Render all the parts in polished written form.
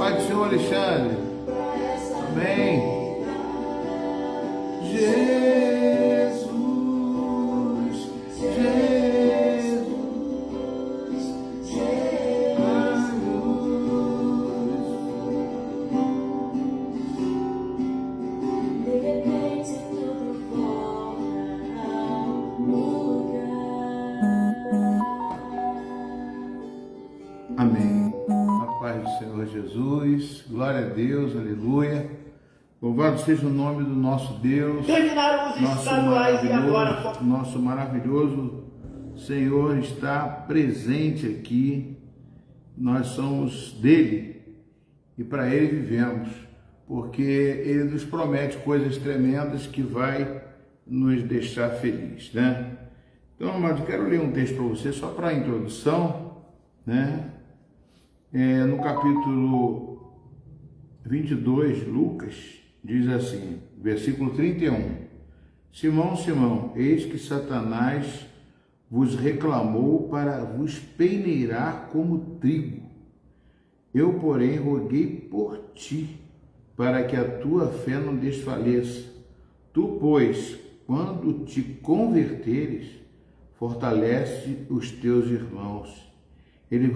Pai do Senhor Alexandre. Amém. Jesus, Jesus, Jesus. De repente tudo volta ao lugar. Amém. A paz do Senhor Jesus. Glória a Deus, aleluia. Louvado seja o nome do nosso Deus, nosso maravilhoso Senhor está presente aqui. Nós somos dele e para ele vivemos, porque ele nos promete coisas tremendas que vai nos deixar felizes, né? Então, amado, quero ler um texto para você só para a introdução, né? No capítulo 22, Lucas, diz assim, versículo 31, Simão, Simão, eis que Satanás vos reclamou para vos peneirar como trigo. Eu, porém, roguei por ti, para que a tua fé não desfaleça. Tu, pois, quando te converteres, fortalece os teus irmãos. Ele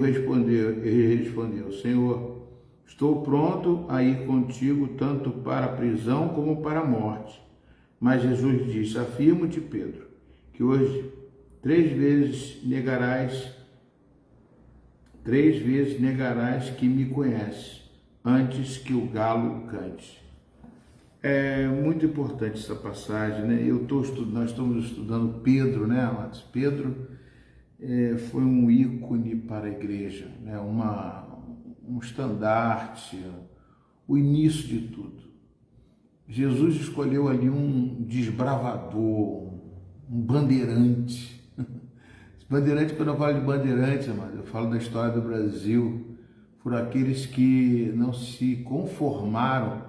respondeu, Senhor, estou pronto a ir contigo tanto para a prisão como para a morte. Mas Jesus disse, afirmo-te, Pedro, que hoje 3 vezes negarás que me conheces, antes que o galo cante. É muito importante essa passagem, né? Nós estamos estudando Pedro, né, amados? Pedro foi um ícone para a igreja, né? Um estandarte, o início de tudo. Jesus escolheu ali um desbravador, um bandeirante. Bandeirante, quando eu falo de bandeirante, amado, eu falo da história do Brasil, por aqueles que não se conformaram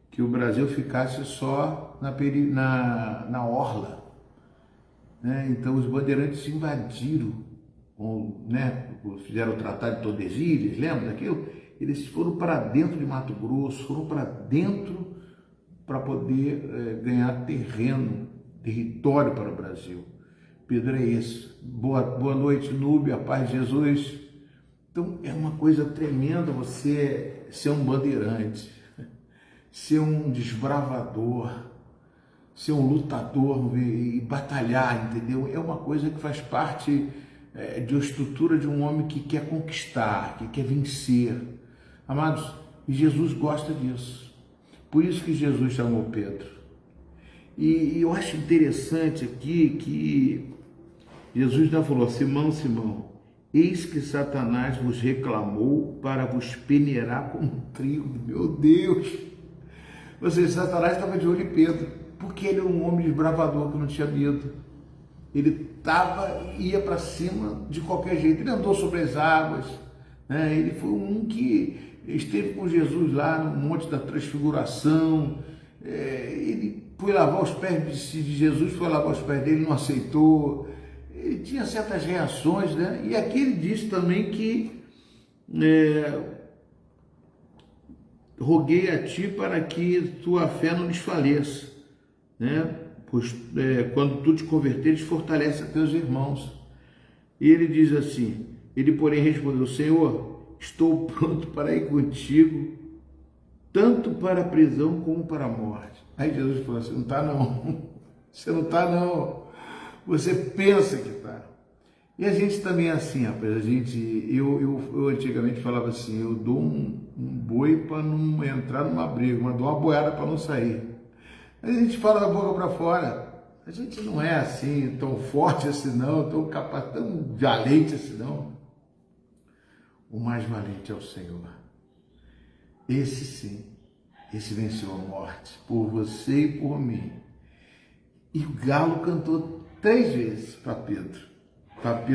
que o Brasil ficasse só na orla. Né? Então os bandeirantes invadiram, né? Fizeram o Tratado de Tordesilhas, lembra daquilo? Eles foram para dentro de Mato Grosso, foram para dentro para poder ganhar território para o Brasil. Pedro é esse. Boa noite, Núbia, a paz de Jesus. Então é uma coisa tremenda você ser um bandeirante, ser um desbravador, ser um lutador e batalhar, entendeu? É uma coisa que faz parte de uma estrutura de um homem que quer conquistar, que quer vencer. Amados, e Jesus gosta disso. Por isso que Jesus chamou Pedro. E eu acho interessante aqui que Jesus já falou, Simão, Simão, eis que Satanás vos reclamou para vos peneirar como trigo. Meu Deus! Ou seja, Satanás estava de olho em Pedro, porque ele era um homem desbravador que não tinha medo. Ele ia para cima de qualquer jeito. Ele andou sobre as águas, né? Ele foi um que esteve com Jesus lá no Monte da Transfiguração. Ele foi lavar os pés de Jesus, foi lavar os pés dele, não aceitou. Ele tinha certas reações, né? E aqui ele disse também que roguei a ti para que tua fé não desfaleça, né? Pois quando tu te converteres, fortalece a teus irmãos. E ele diz assim, ele porém respondeu, Senhor, estou pronto para ir contigo, tanto para a prisão como para a morte. Aí Jesus falou assim, não está não, você não está não, você pensa que está. E a gente também é assim, rapaz, eu antigamente falava assim, eu dou um boi para não entrar numa briga, mas dou uma boiada para não sair. A gente fala da boca para fora, a gente não é assim, tão forte assim não, tão capaz, tão valente assim não. O mais valente é o Senhor. Esse sim, esse venceu a morte, por você e por mim. E o galo cantou 3 vezes para Pedro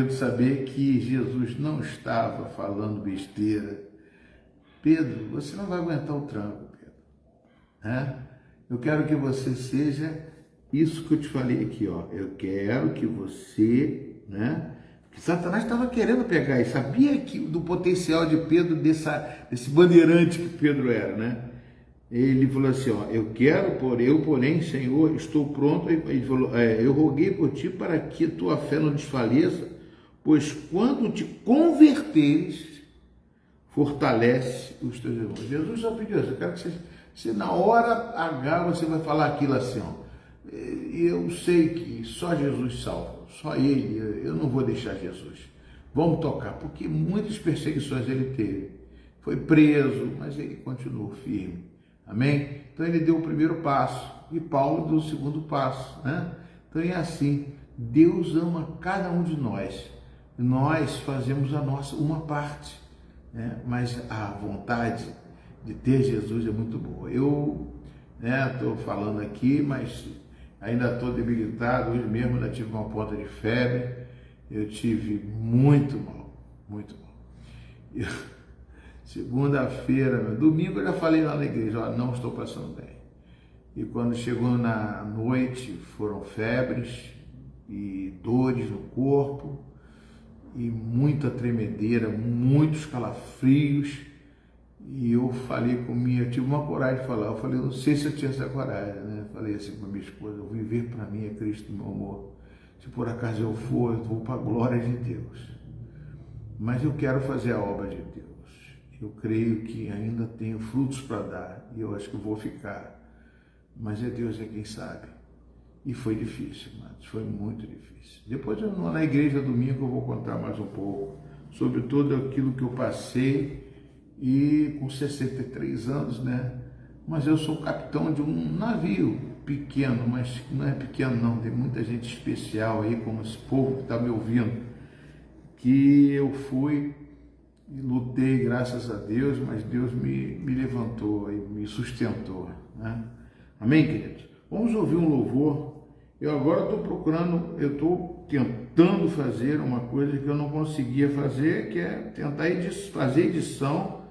saber que Jesus não estava falando besteira. Pedro, você não vai aguentar o tranco, Pedro. Né? Eu quero que você seja isso que eu te falei aqui, ó. Eu quero que você, né, Satanás estava querendo pegar e sabia do potencial de Pedro, desse bandeirante que Pedro era, né? Ele falou assim, ó, porém, Senhor, estou pronto. Ele falou, eu roguei por ti para que tua fé não desfaleça, pois quando te converteres, fortalece os teus irmãos. Jesus só pediu isso, eu quero que você na hora H você vai falar aquilo assim, ó, eu sei que só Jesus salva, só Ele, eu não vou deixar Jesus. Vamos tocar, porque muitas perseguições ele teve. Foi preso, mas ele continuou firme. Amém? Então ele deu o primeiro passo e Paulo deu o segundo passo, né? Então é assim, Deus ama cada um de nós. Nós fazemos a nossa uma parte, né? Mas a vontade de ter Jesus é muito boa. Eu estou falando aqui, mas ainda estou debilitado. Hoje mesmo ainda tive uma ponta de febre. Eu tive muito mal, muito mal. Segunda-feira, domingo eu já falei lá na igreja, ó, não estou passando bem. E quando chegou na noite, foram febres e dores no corpo e muita tremedeira, muitos calafrios. E eu falei eu tive uma coragem de falar, eu falei, não sei se eu tinha essa coragem, né? Falei assim para minha esposa, eu viver para mim é Cristo, meu amor. Se por acaso eu vou para a glória de Deus. Mas eu quero fazer a obra de Deus. Eu creio que ainda tenho frutos para dar e eu acho que eu vou ficar. Mas Deus é quem sabe. E foi difícil, mas foi muito difícil. Depois na igreja domingo eu vou contar mais um pouco sobre tudo aquilo que eu passei e com 63 anos, né? Mas eu sou capitão de um navio pequeno, mas não é pequeno não, tem muita gente especial aí, como esse povo que está me ouvindo, que eu fui e lutei, graças a Deus, mas Deus me levantou e me sustentou, né? Amém, queridos? Vamos ouvir um louvor. Eu agora estou tentando fazer uma coisa que eu não conseguia fazer, que é tentar fazer edição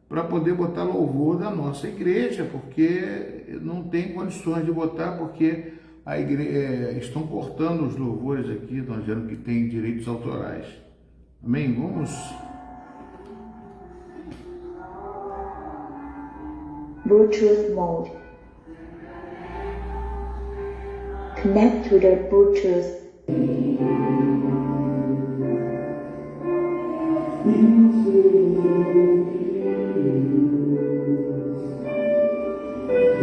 para poder botar louvor da nossa igreja, porque não tem condições de botar, porque a igreja, estão cortando os louvores aqui, estão dizendo que tem direitos autorais. Amém? Vamos... Bluetooth mode. Connect to the Bluetooth.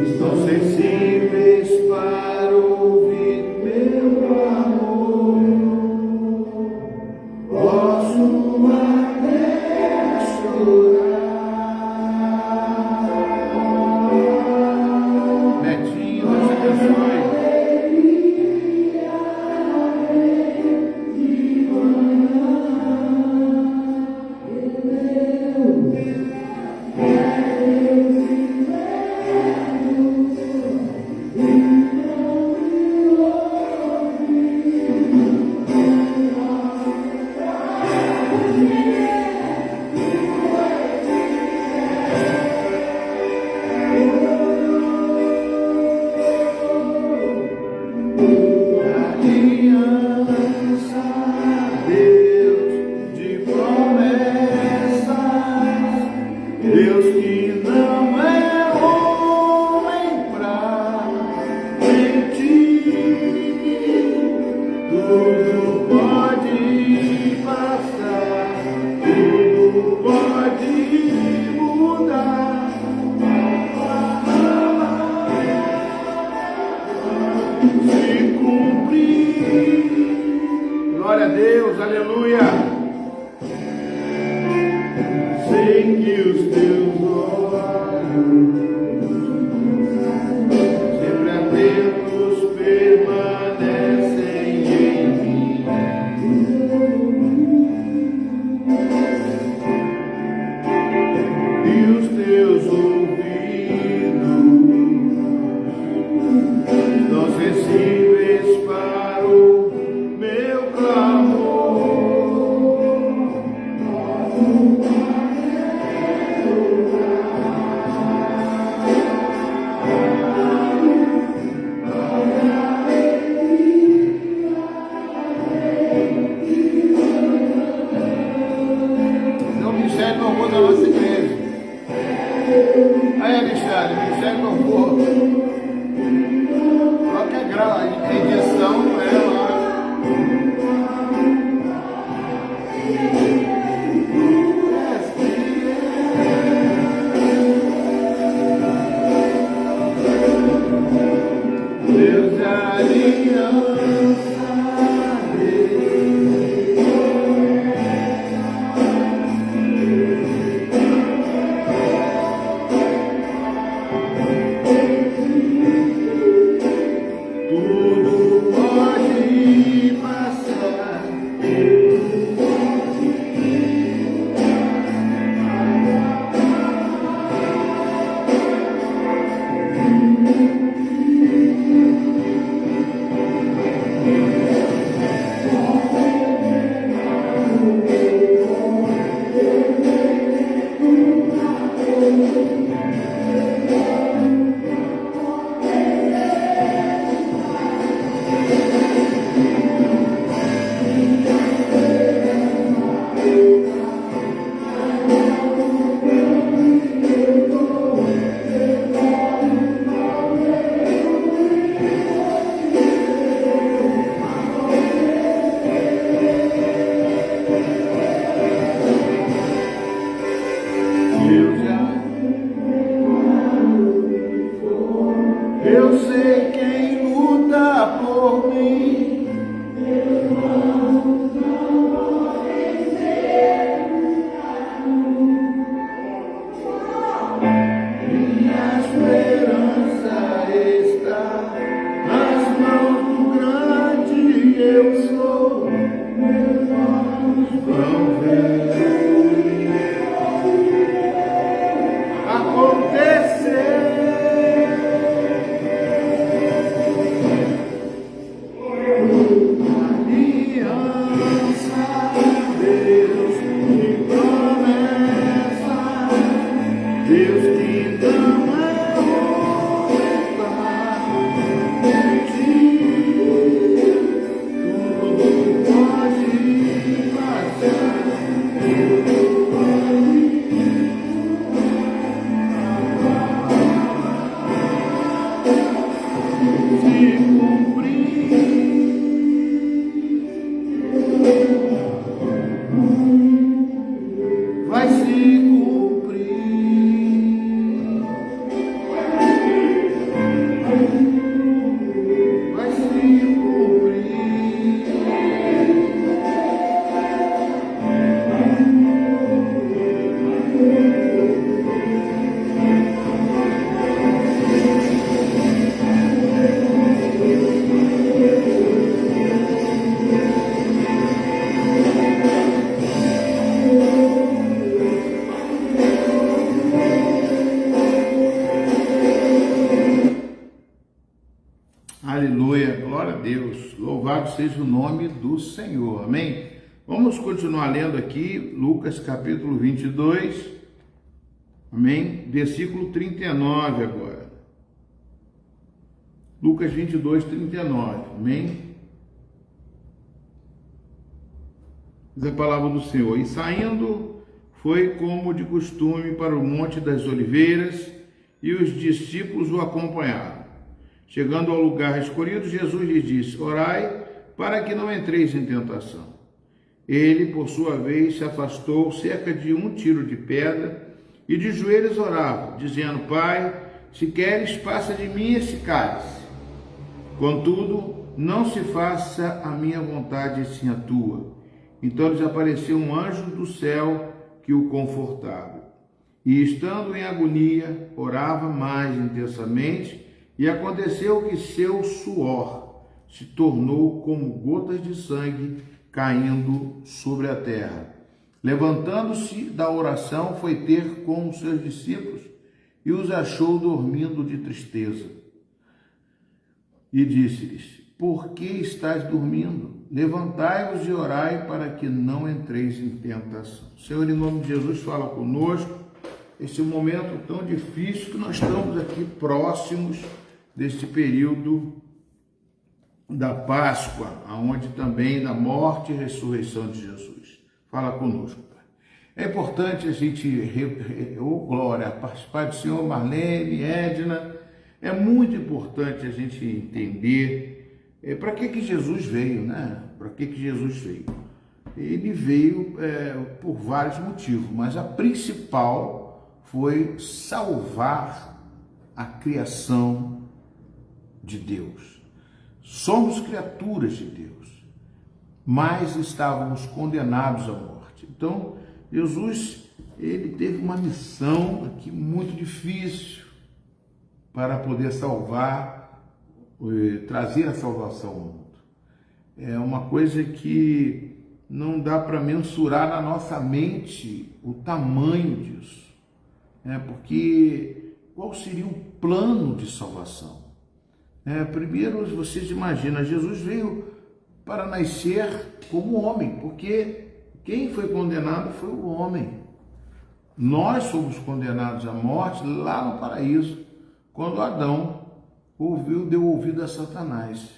Estão sensíveis para ouvir meu amor. Posso até chorar. Netinho, Deus abençoe. Deus que não é homem pra mentir, tudo pode passar, tudo pode mudar. Se cumprir, glória a Deus, aleluia. Sei que os teus olhos sempre atentos permanecem em mim, e os teus ouvidos estão sensíveis para o meu clamor. Luciane, segue o povo. Qualquer grau, a edição não é lá. Deus é aliança. Tudo pode passar. Eu sei quem luta por mim. Minha esperança está nas mãos do grande eu sou. Meus olhos vão ver acontecer. Deus que não é roubar de ti, tudo pode passar, tudo pode se cumprir. Vai se cumprir. Vai se cumprir. Aleluia, glória a Deus, louvado seja o nome do Senhor, amém? Vamos continuar lendo aqui, Lucas capítulo 22, amém? Versículo 39 agora. Lucas 22, 39, amém? Diz a palavra do Senhor: e saindo, foi como de costume para o Monte das Oliveiras, e os discípulos o acompanharam. Chegando ao lugar escolhido, Jesus lhes disse: orai para que não entreis em tentação. Ele, por sua vez, se afastou cerca de 1 tiro de pedra e de joelhos orava, dizendo: Pai, se queres, passa de mim esse cálice. Contudo, não se faça a minha vontade, sim a tua. Então lhes apareceu um anjo do céu que o confortava. E, estando em agonia, orava mais intensamente, e aconteceu que seu suor se tornou como gotas de sangue caindo sobre a terra. Levantando-se da oração, foi ter com os seus discípulos e os achou dormindo de tristeza. E disse-lhes: por que estáis dormindo? Levantai-vos e orai para que não entreis em tentação. Senhor, em nome de Jesus, fala conosco. Este é um momento tão difícil que nós estamos aqui próximos deste período da Páscoa, aonde também da morte e ressurreição de Jesus. Fala conosco, Pai. É importante a gente, Glória, participar do Senhor, Marlene, Edna, é muito importante a gente entender para que Jesus veio, né? Para que Jesus veio? Ele veio por vários motivos, mas a principal foi salvar a criação de Deus. Somos criaturas de Deus, mas estávamos condenados à morte. Então, Jesus, ele teve uma missão aqui muito difícil para poder salvar, trazer a salvação ao mundo. É uma coisa que não dá para mensurar na nossa mente o tamanho disso, porque qual seria o plano de salvação? Primeiro, vocês imaginam, Jesus veio para nascer como homem, porque quem foi condenado foi o homem. Nós somos condenados à morte lá no paraíso, quando Adão deu ouvido a Satanás.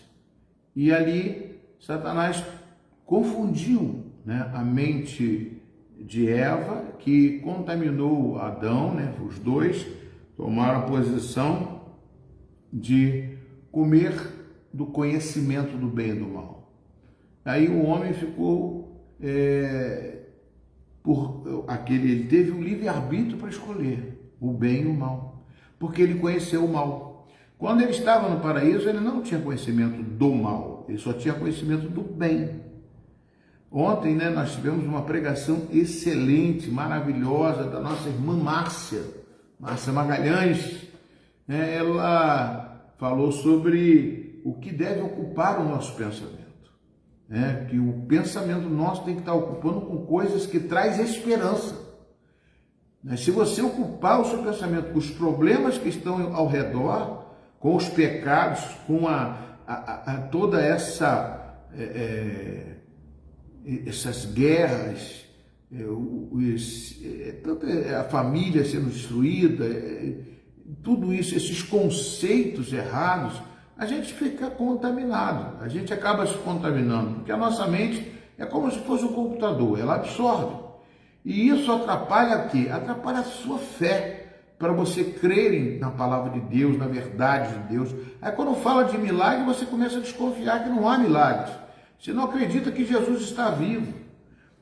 E ali, Satanás confundiu, a mente de Eva, que contaminou Adão, os dois tomaram a posição de comer do conhecimento do bem e do mal. Aí o homem ficou ele teve o livre-arbítrio para escolher o bem e o mal, porque ele conheceu o mal. Quando ele estava no paraíso, ele não tinha conhecimento do mal, ele só tinha conhecimento do bem. Ontem, nós tivemos uma pregação excelente, maravilhosa, da nossa irmã Márcia Magalhães. Ela falou sobre o que deve ocupar o nosso pensamento. Que o pensamento nosso tem que estar ocupando com coisas que traz esperança. Se você ocupar o seu pensamento com os problemas que estão ao redor, com os pecados, com toda essas guerras, a família sendo destruída, tudo isso, esses conceitos errados, a gente fica contaminado, a gente acaba se contaminando, porque a nossa mente é como se fosse um computador, ela absorve. E isso atrapalha o quê? Atrapalha a sua fé, para você crer na palavra de Deus, na verdade de Deus. Aí quando fala de milagre, você começa a desconfiar que não há milagres. Você não acredita que Jesus está vivo.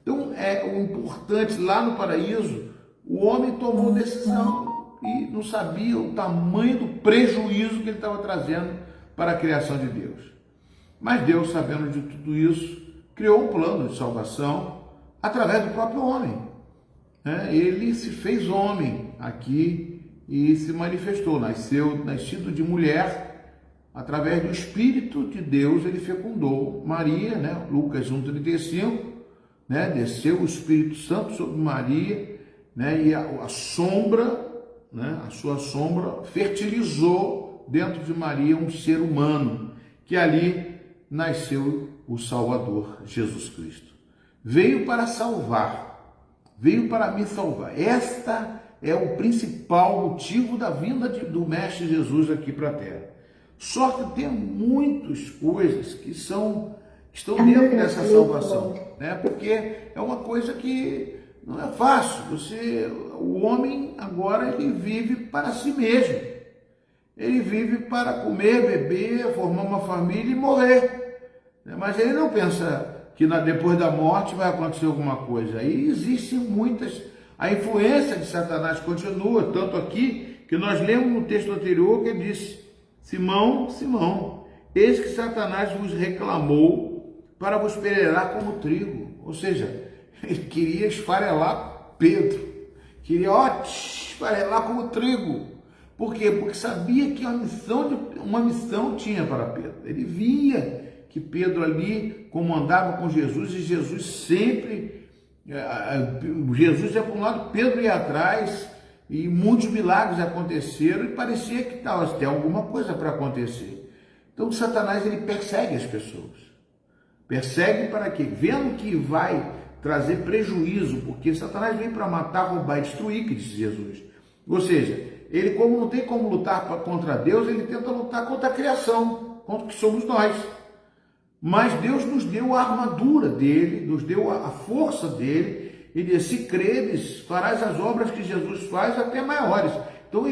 Então, o importante, lá no paraíso, o homem tomou decisão e não sabia o tamanho do prejuízo que ele estava trazendo para a criação de Deus. Mas Deus, sabendo de tudo isso, criou um plano de salvação através do próprio homem. Ele se fez homem aqui e se manifestou, nascido de mulher, através do Espírito de Deus, ele fecundou Maria, Lucas 1,35, desceu o Espírito Santo sobre Maria, e a sombra, a sua sombra fertilizou dentro de Maria um ser humano, que ali nasceu o Salvador, Jesus Cristo. Veio para salvar, veio para me salvar. Esta é o principal motivo da vinda do Mestre Jesus aqui para a Terra. Só que tem muitas coisas que estão dentro dessa salvação, porque é uma coisa que não é fácil. O homem agora ele vive para si mesmo. Ele vive para comer, beber, formar uma família e morrer. Mas ele não pensa que depois da morte vai acontecer alguma coisa. Aí existem muitas. A influência de Satanás continua, tanto aqui que nós lemos no texto anterior que ele disse: Simão, Simão, eis que Satanás vos reclamou para vos peneirar como trigo. Ou seja, ele queria esfarelar Pedro, queria esfarelar como trigo. Por quê? Porque sabia que uma missão tinha para Pedro. Ele via que Pedro ali comandava com Jesus e Jesus sempre, Jesus ia para um lado, Pedro ia atrás, e muitos milagres aconteceram e parecia que tem alguma coisa para acontecer. Então Satanás ele persegue as pessoas. Persegue para quê? Vendo que vai trazer prejuízo, porque Satanás vem para matar, roubar e destruir, que disse Jesus. Ou seja, ele, como não tem como lutar contra Deus, ele tenta lutar contra a criação, contra o que somos nós. Mas Deus nos deu a armadura dele, nos deu a força dele, Ele diz, se creres, farás as obras que Jesus faz, até maiores. Então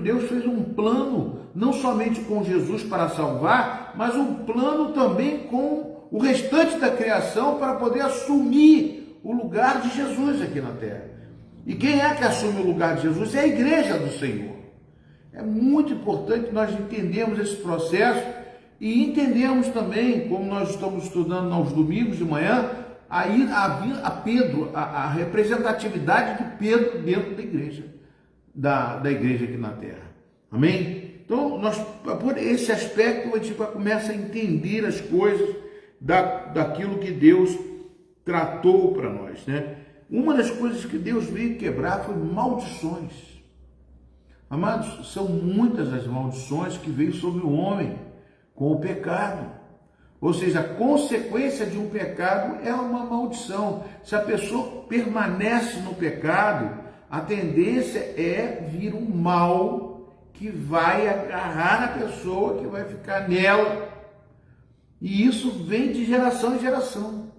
Deus fez um plano, não somente com Jesus para salvar, mas um plano também com o restante da criação para poder assumir o lugar de Jesus aqui na terra. E quem é que assume o lugar de Jesus? É a igreja do Senhor. É muito importante nós entendermos esse processo e entendemos também, como nós estamos estudando aos domingos de manhã, a Pedro, a representatividade de Pedro dentro da igreja. Da igreja aqui na terra, amém? Então, por esse aspecto, a gente começa a entender as coisas daquilo que Deus tratou para nós, né? Uma das coisas que Deus veio quebrar foi maldições. Amados, são muitas as maldições que veio sobre o homem com o pecado. Ou seja, a consequência de um pecado é uma maldição. Se a pessoa permanece no pecado, a tendência é vir um mal que vai agarrar a pessoa, que vai ficar nela. E isso vem de geração em geração.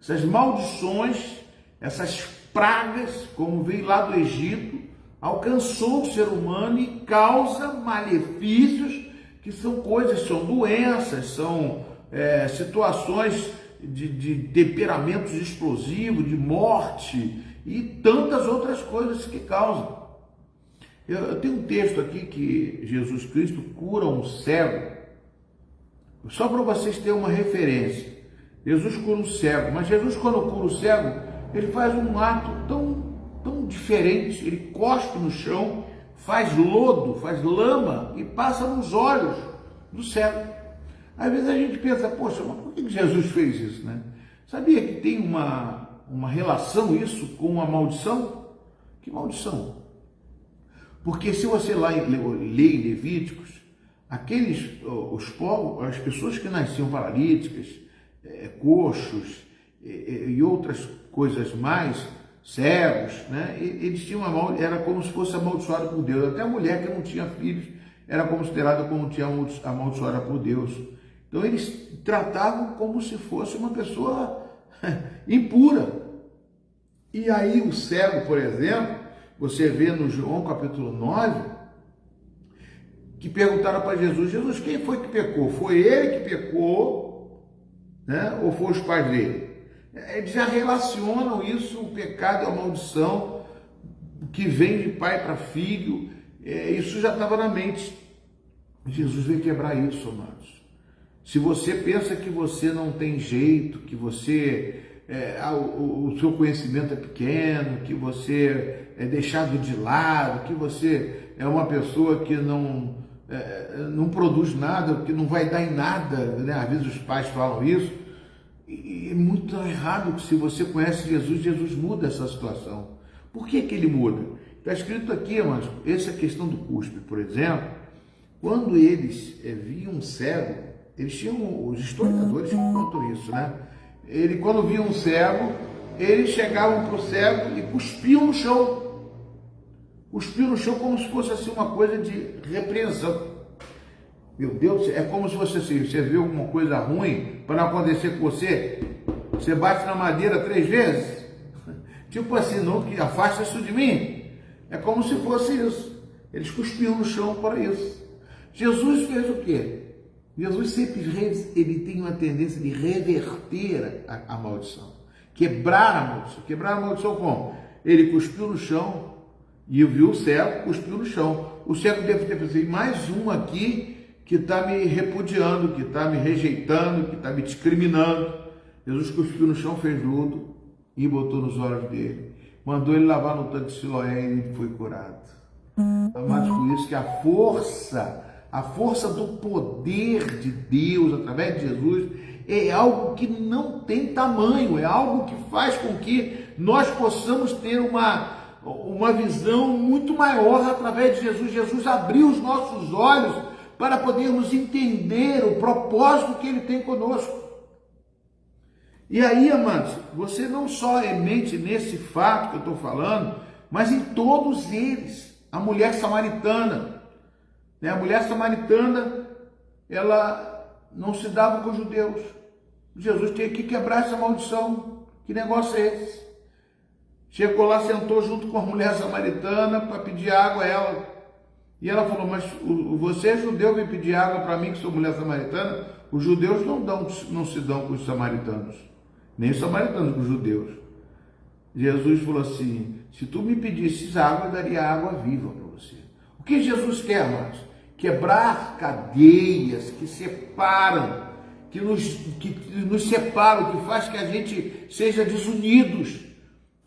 Essas maldições, essas pragas, como veio lá do Egito, alcançou o ser humano e causa malefícios, que são coisas, são doenças, são situações de temperamentos explosivos, de morte, e tantas outras coisas que causam. Eu tenho um texto aqui que Jesus Cristo cura um cego, só para vocês terem uma referência. Jesus cura um cego, mas Jesus, quando cura o cego, ele faz um ato tão diferente. Ele cospe no chão, faz lodo, faz lama e passa nos olhos do cego. Às vezes a gente pensa, poxa, mas por que Jesus fez isso, né? Sabia que tem uma relação isso com a maldição? Que maldição? Porque se você lá lê em Levíticos, as pessoas que nasciam paralíticas, coxos e outras coisas mais, cegos, né? Eles tinham era como se fosse amaldiçoado por Deus. Até a mulher que não tinha filhos era considerada como tinha amaldiçoada por Deus. Então eles tratavam como se fosse uma pessoa impura. E aí o cego, por exemplo, você vê no João capítulo 9, que perguntaram para Jesus, quem foi que pecou? Foi ele que pecou, né? Ou foi os pais dele? Eles já relacionam isso, o pecado e a maldição, que vem de pai para filho, isso já estava na mente. Jesus veio quebrar isso, amados. Se você pensa que você não tem jeito, que você o seu conhecimento é pequeno, que você é deixado de lado, que você é uma pessoa que não produz nada, que não vai dar em nada, né? Às vezes os pais falam isso, e é muito errado. Se você conhece Jesus, Jesus muda essa situação. Por que ele muda? Está escrito aqui, mas essa questão do cuspe, por exemplo, quando eles viam um cego, eles tinham, os historiadores que contam isso, né? Quando viam um cego, eles chegavam para o cego e cuspiam no chão. Cuspiam no chão como se fosse assim uma coisa de repreensão. Meu Deus, é como se você vê alguma coisa ruim para não acontecer com você, você bate na madeira 3 vezes. Tipo assim, não, que afasta isso de mim. É como se fosse isso. Eles cuspiam no chão para isso. Jesus fez o quê? Jesus sempre ele tem uma tendência de reverter a maldição, quebrar a maldição. Quebrar a maldição como? Ele cuspiu no chão e viu o cego, cuspiu no chão. O cego deve ter pensado, mais um aqui que está me repudiando, que está me rejeitando, que está me discriminando. Jesus cuspiu no chão, fez lodo e botou nos olhos dele. Mandou ele lavar no tanque de Siloé e ele foi curado. Amados, por isso que a força do poder de Deus através de Jesus é algo que não tem tamanho, é algo que faz com que nós possamos ter uma visão muito maior através de Jesus. Jesus abriu os nossos olhos para podermos entender o propósito que Ele tem conosco. E aí, amados, você não só é mente nesse fato que eu estou falando, mas em todos eles. A mulher samaritana, né? A mulher samaritana, ela não se dava com os judeus. Jesus tinha que quebrar essa maldição. Que negócio é esse? Chegou lá, sentou junto com a mulher samaritana para pedir água a ela. E ela falou, mas você é judeu, vem pedir água para mim, que sou mulher samaritana? Os judeus não se dão com os samaritanos, nem os samaritanos com os judeus. Jesus falou assim, se tu me pedisses água, eu daria água viva para você. O que Jesus quer, amados? Quebrar cadeias que separam, que nos separam, que faz que a gente seja desunidos.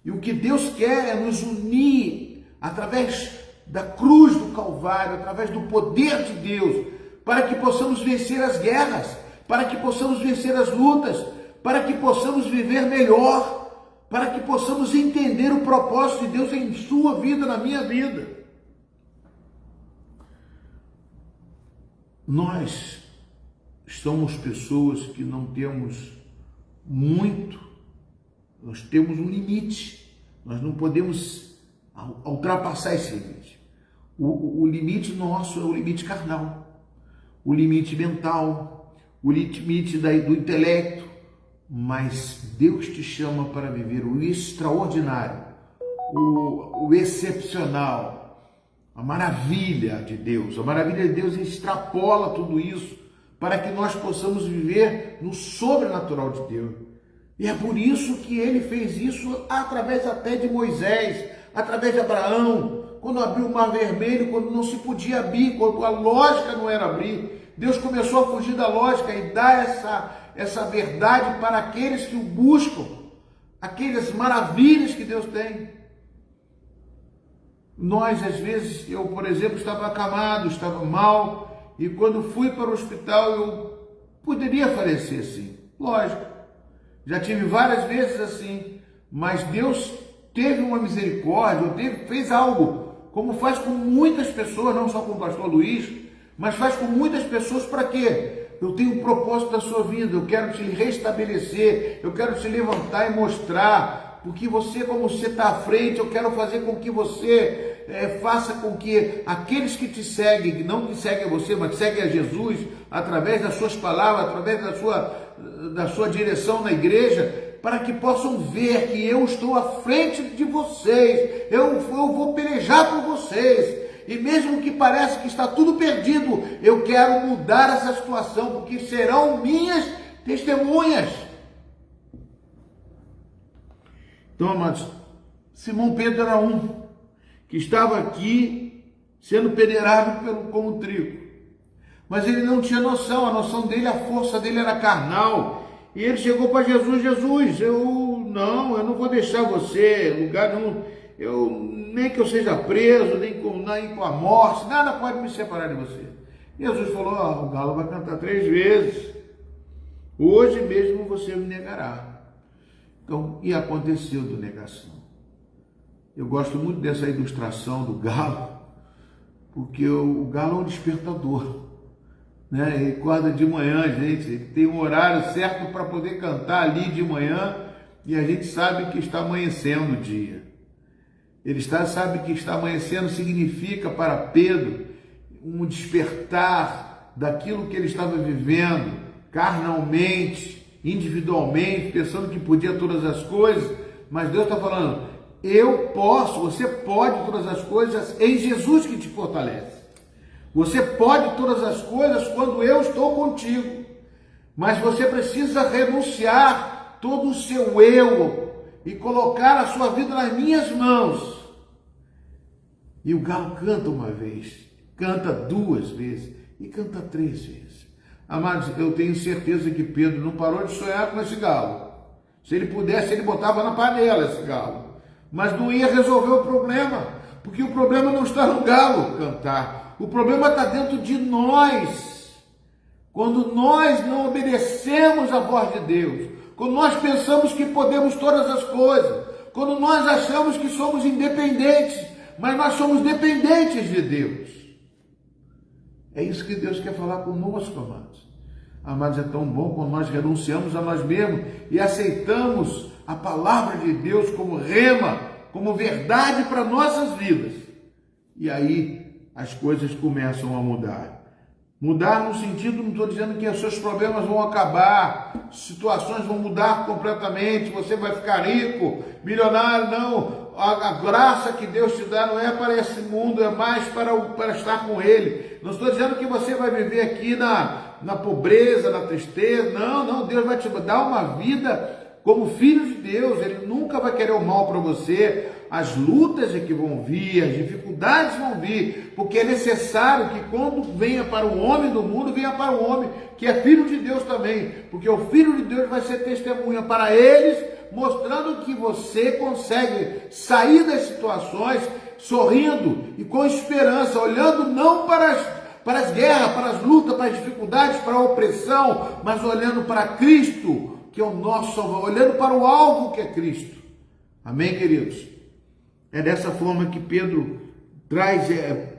E o que Deus quer é nos unir através da cruz do Calvário, através do poder de Deus, para que possamos vencer as guerras, para que possamos vencer as lutas, para que possamos viver melhor, para que possamos entender o propósito de Deus em sua vida, na minha vida. Nós somos pessoas que não temos muito, nós temos um limite, nós não podemos ultrapassar esse limite. O limite nosso é o limite carnal, o limite mental, o limite do intelecto, mas Deus te chama para viver o extraordinário, o excepcional, a maravilha de Deus. A maravilha de Deus extrapola tudo isso para que nós possamos viver no sobrenatural de Deus. E é por isso que ele fez isso através até de Moisés, através de Abraão, quando abriu o Mar Vermelho, quando não se podia abrir, quando a lógica não era abrir. Deus começou a fugir da lógica e dar essa verdade para aqueles que o buscam, aquelas maravilhas que Deus tem. Nós, às vezes, eu, por exemplo, estava acamado, estava mal, e quando fui para o hospital, eu poderia falecer sim, lógico. Já tive várias vezes assim, mas Deus teve uma misericórdia, fez algo, como faz com muitas pessoas, não só com o pastor Luiz, mas faz com muitas pessoas. Para quê? Eu tenho um propósito da sua vida, eu quero te restabelecer, eu quero te levantar e mostrar, porque você, como você está à frente, eu quero fazer com que você faça com que aqueles que te seguem, que não te seguem a você, mas seguem a Jesus, através das suas palavras, através da sua direção na igreja, para que possam ver que eu estou à frente de vocês, eu vou pelejar por vocês. E mesmo que pareça que está tudo perdido, eu quero mudar essa situação, porque serão minhas testemunhas. Então, amados, Simão Pedro era um que estava aqui sendo peneirado como trigo. Mas ele não tinha noção, a noção dele, a força dele era carnal. E ele chegou para Jesus, eu não vou deixar você, lugar não, nem que eu seja preso, nem com a morte, nada pode me separar de você. Jesus falou, o galo vai cantar 3 vezes, hoje mesmo você me negará. Então, e aconteceu do negação. Eu gosto muito dessa ilustração do galo, porque o galo é um despertador, né? Ele acorda de manhã, gente, ele tem um horário certo para poder cantar ali de manhã, e a gente sabe que está amanhecendo o dia. Sabe que está amanhecendo significa para Pedro um despertar daquilo que ele estava vivendo, carnalmente, individualmente, pensando que podia todas as coisas, mas Deus está falando, você pode todas as coisas em Jesus que te fortalece. Você pode todas as coisas quando eu estou contigo, mas você precisa renunciar todo o seu eu e colocar a sua vida nas minhas mãos. E o galo canta uma vez, canta 2 vezes e canta 3 vezes. Amados, eu tenho certeza que Pedro não parou de sonhar com esse galo. Se ele pudesse, ele botava na panela esse galo. Mas não ia resolver o problema, porque o problema não está no galo cantar. O problema está dentro de nós. Quando nós não obedecemos a voz de Deus, quando nós pensamos que podemos todas as coisas, quando nós achamos que somos independentes, mas nós somos dependentes de Deus. É isso que Deus quer falar conosco, amados. Amados, é tão bom quando nós renunciamos a nós mesmos e aceitamos a palavra de Deus como rema, como verdade para nossas vidas. E aí as coisas começam a mudar. Mudar no sentido, não estou dizendo que os seus problemas vão acabar, situações vão mudar completamente, você vai ficar rico, milionário, não. A graça que Deus te dá não é para esse mundo, é mais para estar com Ele. Não estou dizendo que você vai viver aqui na pobreza, na tristeza, não, Deus vai te dar uma vida como filho de Deus, Ele nunca vai querer o mal para você. As lutas é que vão vir, as dificuldades vão vir, porque é necessário que quando venha para o homem do mundo, venha para o homem que é filho de Deus também, porque o filho de Deus vai ser testemunha para eles, mostrando que você consegue sair das situações sorrindo e com esperança, olhando não para as guerras, para as lutas, para as dificuldades, para a opressão, mas olhando para Cristo, que é o nosso Salvador, olhando para o alvo que é Cristo. Amém, queridos? É dessa forma que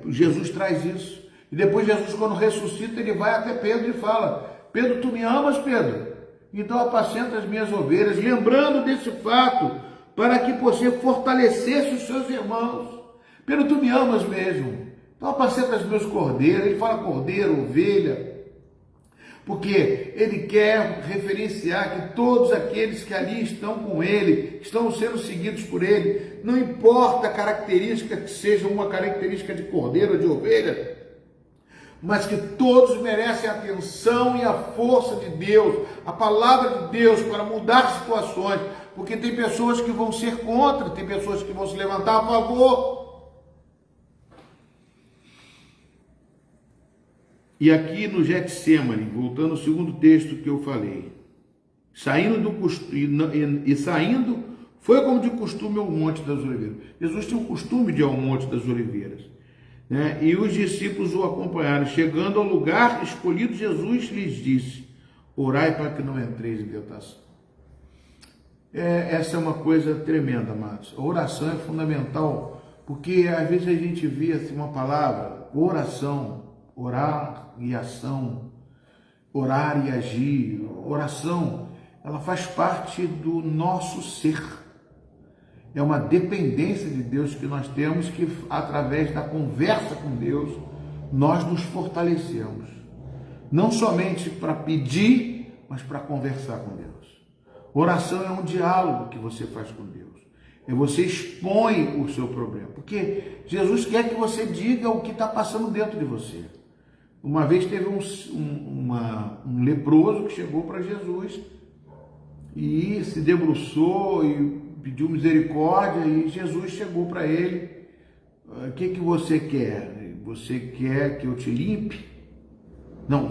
Jesus traz isso. E depois Jesus, quando ressuscita, ele vai até Pedro e fala: Pedro, tu me amas, Pedro? Então apacenta as minhas ovelhas, lembrando desse fato, para que você fortalecesse os seus irmãos. Pedro, tu me amas mesmo? Então apacenta os meus cordeiros. Ele fala cordeiro, ovelha, porque ele quer referenciar que todos aqueles que ali estão com ele, estão sendo seguidos por ele, não importa a característica que seja uma característica de cordeiro ou de ovelha, mas que todos merecem a atenção e a força de Deus, a palavra de Deus para mudar situações, porque tem pessoas que vão ser contra, tem pessoas que vão se levantar a favor. E aqui no Getsêmani, voltando ao segundo texto que eu falei, saindo, foi como de costume ao Monte das Oliveiras. Jesus tinha o costume de ir ao Monte das Oliveiras, né? E os discípulos o acompanharam. Chegando ao lugar escolhido, Jesus lhes disse: orai para que não entreis em tentação. Essa é uma coisa tremenda, amados. A oração é fundamental, porque às vezes a gente vê assim, uma palavra, oração, orar e ação, orar e agir. Oração, ela faz parte do nosso ser. É uma dependência de Deus que nós temos, que através da conversa com Deus, nós nos fortalecemos. Não somente para pedir, mas para conversar com Deus. Oração é um diálogo que você faz com Deus. Você expõe o seu problema. Porque Jesus quer que você diga o que está passando dentro de você. Uma vez teve um leproso que chegou para Jesus e se debruçou e pediu misericórdia, e Jesus chegou para ele: o que você quer? Você quer que eu te limpe? Não,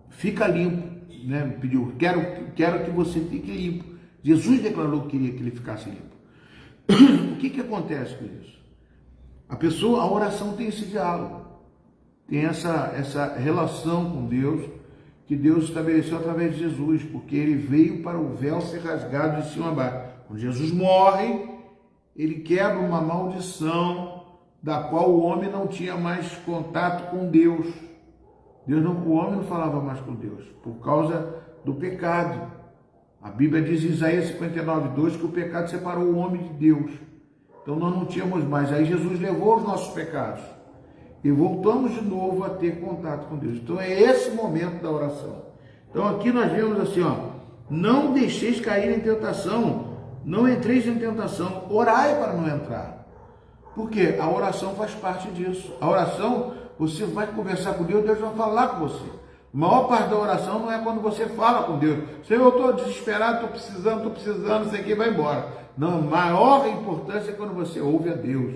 fica limpo, né? Pediu, quero que você fique limpo. Jesus declarou que queria que ele ficasse limpo. O que acontece com isso? A oração tem esse diálogo, tem essa relação com Deus, que Deus estabeleceu através de Jesus, porque ele veio para o véu ser rasgado de cima a baixo. Quando Jesus morre, ele quebra uma maldição da qual o homem não tinha mais contato com Deus. O homem não falava mais com Deus, por causa do pecado. A Bíblia diz em Isaías 59:2 que o pecado separou o homem de Deus. Então nós não tínhamos mais. Aí Jesus levou os nossos pecados e voltamos de novo a ter contato com Deus. Então é esse momento da oração. Então aqui nós vemos assim, não deixeis cair em tentação, não entreis em tentação, orai para não entrar. Porque a oração faz parte disso. A oração, você vai conversar com Deus, Deus vai falar com você. A maior parte da oração não é quando você fala com Deus. Senhor, eu estou desesperado, estou precisando, não sei o que, vai embora. Não, a maior importância é quando você ouve a Deus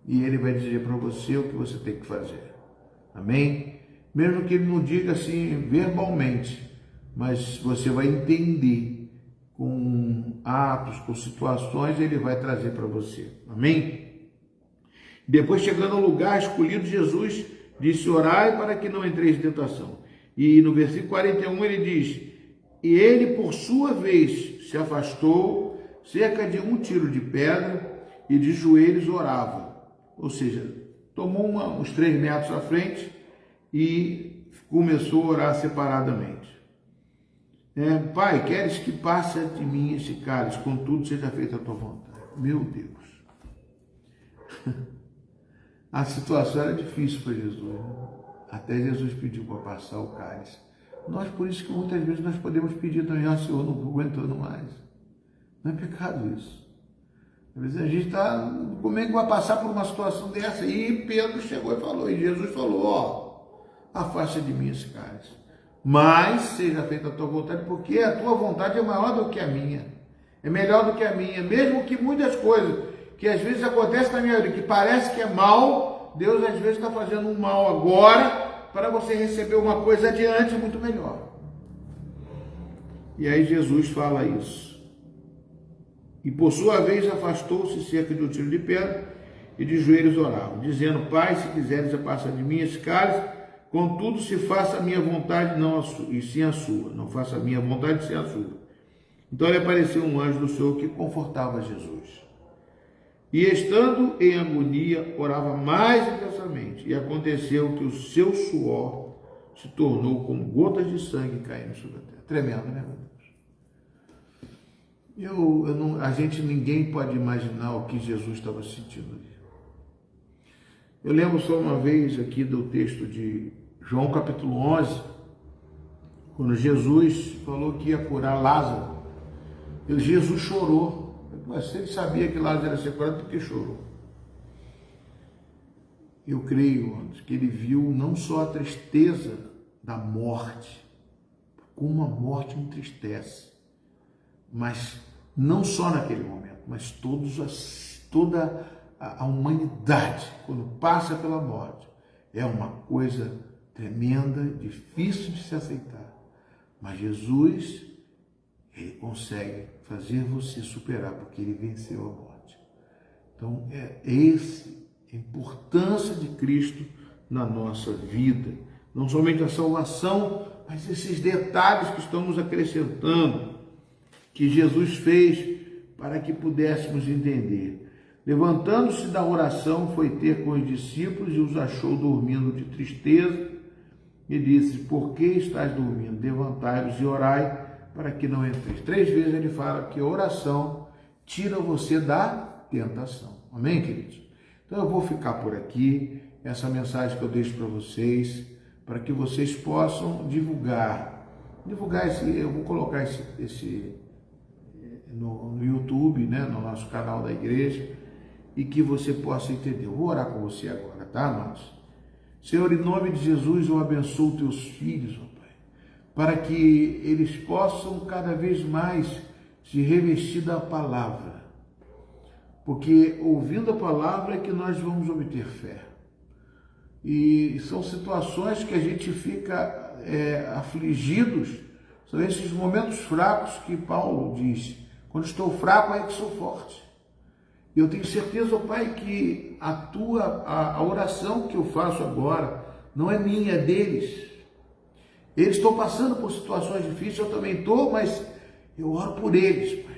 e Ele vai dizer para você o que você tem que fazer. Amém? Mesmo que Ele não diga assim verbalmente, mas você vai entender com atos, com situações, Ele vai trazer para você. Amém? Depois, chegando ao lugar escolhido, Jesus disse: orai para que não entreis em tentação. E no versículo 41 ele diz: e ele, por sua vez, se afastou cerca de 1 tiro de pedra e de joelhos orava. Ou seja, tomou uns 3 metros à frente e começou a orar separadamente. Pai, queres que passe de mim este cálice, contudo seja feita a tua vontade. Meu Deus. A situação era difícil para Jesus, né? Até Jesus pediu para passar o cálice. Nós, por isso que muitas vezes nós podemos pedir também, Senhor, não estou aguentando mais. Não é pecado isso. Às vezes a gente está, como é que vai passar por uma situação dessa? E Pedro chegou e falou, e Jesus falou, afasta de mim esse cálice. Mas seja feita a tua vontade, porque a tua vontade é maior do que a minha. É melhor do que a minha. Mesmo que muitas coisas que às vezes acontecem na minha vida, que parece que é mal, Deus às vezes está fazendo um mal agora, para você receber uma coisa adiante muito melhor. E aí Jesus fala isso. E por sua vez afastou-se cerca de um tiro de pedra e de joelhos orava, dizendo, Pai, se quiseres afastar de mim esse cálice, contudo se faça a minha vontade não a sua, e sim a sua. Não faça a minha vontade sem a sua. Então lhe apareceu um anjo do Senhor que confortava Jesus. E estando em agonia, orava mais intensamente. E aconteceu que o seu suor se tornou como gotas de sangue caindo sobre a terra. Tremendo, né, meu Deus? Ninguém pode imaginar o que Jesus estava sentindo ali. Eu lembro só uma vez aqui do texto de João capítulo 11, quando Jesus falou que ia curar Lázaro. Jesus chorou. Mas se ele sabia que Lázaro ia ser curado, por que chorou? Eu creio, irmãos, que ele viu não só a tristeza da morte, como a morte entristece, mas não só naquele momento, mas toda a humanidade, quando passa pela morte, é uma coisa tremenda, difícil de se aceitar. Mas Jesus, ele consegue fazer você superar, porque ele venceu a morte. Então, a importância de Cristo na nossa vida. Não somente a salvação, mas esses detalhes que estamos acrescentando, que Jesus fez para que pudéssemos entender. Levantando-se da oração, foi ter com os discípulos e os achou dormindo de tristeza, e disse, por que estás dormindo? Levantai-vos e orai, para que não entreis. 3 vezes ele fala que a oração tira você da tentação. Amém, queridos? Então eu vou ficar por aqui, essa mensagem que eu deixo para vocês, para que vocês possam divulgar eu vou colocar esse no YouTube, né, no nosso canal da igreja, e que você possa entender. Eu vou orar com você agora, tá, amados? Senhor, em nome de Jesus, eu abençoo teus filhos, ó Pai, para que eles possam cada vez mais se revestir da palavra, porque ouvindo a palavra é que nós vamos obter fé. E são situações que a gente fica afligidos, são esses momentos fracos que Paulo diz, quando estou fraco é que sou forte. Eu tenho certeza, Pai, que a oração que eu faço agora não é minha, é deles. Eles estão passando por situações difíceis, eu também estou, mas eu oro por eles, Pai.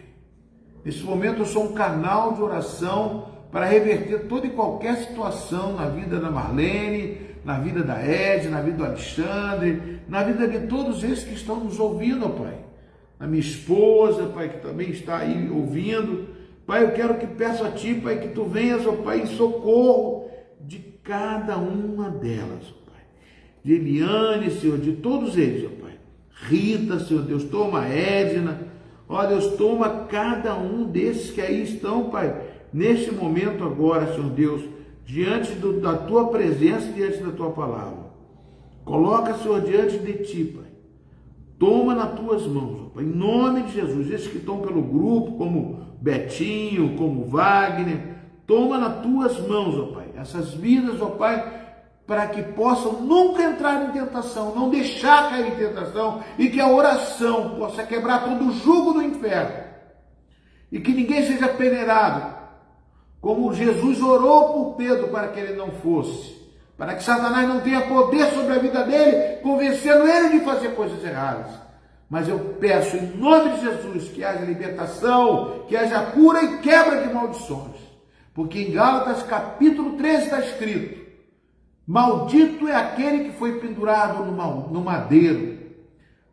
Nesse momento eu sou um canal de oração para reverter toda e qualquer situação na vida da Marlene, na vida da Ed, na vida do Alexandre, na vida de todos esses que estão nos ouvindo, Pai. A minha esposa, Pai, que também está aí ouvindo. Pai, eu quero que peço a Ti, Pai, que Tu venhas, ó Pai, em socorro de cada uma delas, ó Pai. De Eliane, Senhor, de todos eles, ó Pai. Rita, Senhor Deus, toma a Edna, ó Deus, toma cada um desses que aí estão, Pai, neste momento agora, Senhor Deus, diante da Tua presença, diante da Tua palavra. Coloca, Senhor, diante de Ti, Pai. Toma nas Tuas mãos, ó Pai, em nome de Jesus, esses que estão pelo grupo, como Betinho, como Wagner, toma nas Tuas mãos, ó Pai, essas vidas, ó Pai, para que possam nunca entrar em tentação, não deixar cair em tentação, e que a oração possa quebrar todo o jugo do inferno, e que ninguém seja peneirado, como Jesus orou por Pedro para que ele não fosse, para que Satanás não tenha poder sobre a vida dele, convencendo ele de fazer coisas erradas. Mas eu peço em nome de Jesus que haja libertação, que haja cura e quebra de maldições. Porque em Gálatas capítulo 13 está escrito, maldito é aquele que foi pendurado no madeiro,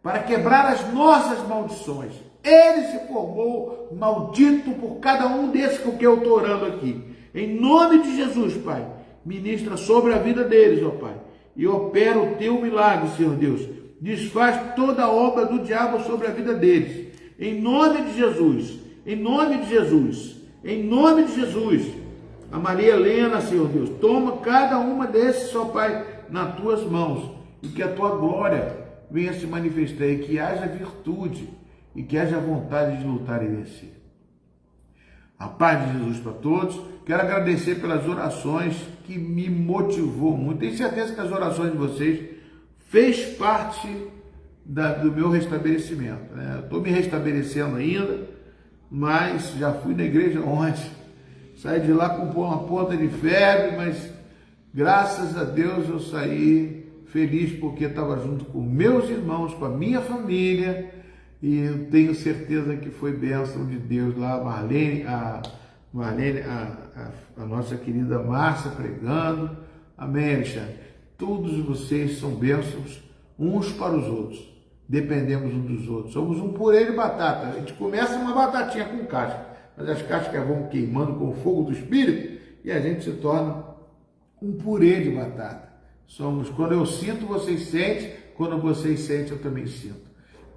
para quebrar as nossas maldições. Ele se formou maldito por cada um desses com que eu estou orando aqui. Em nome de Jesus, Pai, ministra sobre a vida deles, ó Pai, e opera o teu milagre, Senhor Deus. Desfaz toda a obra do diabo sobre a vida deles, em nome de Jesus, em nome de Jesus, em nome de Jesus. A Maria Helena, Senhor Deus, toma cada uma desses, ó Pai, nas tuas mãos, e que a tua glória venha se manifestar, e que haja virtude, e que haja vontade de lutar e vencer. A paz de Jesus para todos. Quero agradecer pelas orações que me motivou muito. Tenho certeza que as orações de vocês fez parte do meu restabelecimento, né? Estou me restabelecendo ainda, mas já fui na igreja ontem, saí de lá com uma ponta de febre, mas graças a Deus eu saí feliz porque estava junto com meus irmãos, com a minha família, e eu tenho certeza que foi bênção de Deus lá, a nossa querida Márcia pregando. Amém, Alexandre? Todos vocês são bênçãos uns para os outros. Dependemos uns dos outros. Somos um purê de batata. A gente começa uma batatinha com casca, mas as cascas vão queimando com o fogo do Espírito e a gente se torna um purê de batata. Quando eu sinto, vocês sentem. Quando vocês sentem, eu também sinto.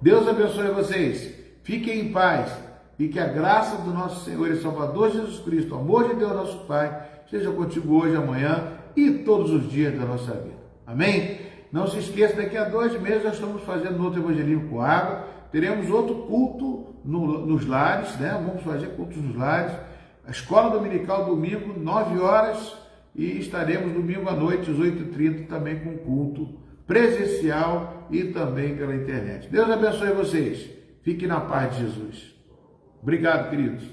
Deus abençoe vocês. Fiquem em paz. E que a graça do nosso Senhor e Salvador Jesus Cristo, o amor de Deus nosso Pai, seja contigo hoje, amanhã e todos os dias da nossa vida. Amém? Não se esqueça, daqui a 2 meses nós estamos fazendo outro evangelismo com água. Teremos outro culto nos lares, né? Vamos fazer cultos nos lares. A escola dominical domingo, 9 horas, e estaremos domingo à noite, às 8h30, também com culto presencial e também pela internet. Deus abençoe vocês. Fiquem na paz de Jesus. Obrigado, queridos.